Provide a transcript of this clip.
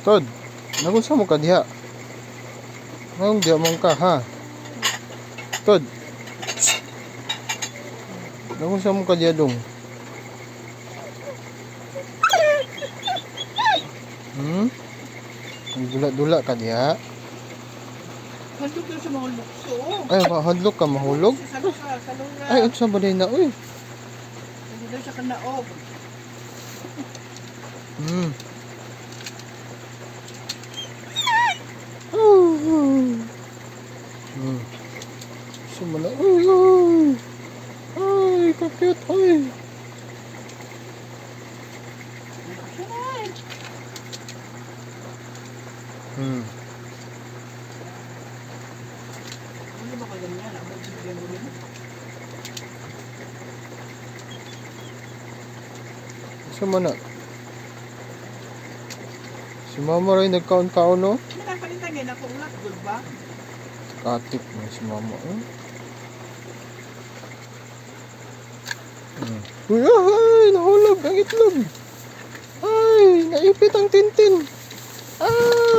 Tod, nagunsa mo ka diha? Ngayong diha mong ka, ha? Tod. Nagunsa mo ka diha dong? Dula-dula ka diha? Handog na sa mga lukso. Ay, mahadlok ka, mahulog? Salura. Ay, unsa ba din na, uy? Hindi daw siya kanaog. Sumala, uy, ay, kakit, ay. Ano ba kaganyan? Ako bigyan mo rin. Sumala. Si mama rin nagkaon-kaon, no? Nakapalitan ngayon ako ulat. Good ba? Katik na si mama, eh. Uy, ay, nahulog ang itlog. Ay, naipit ang tintin. Ay!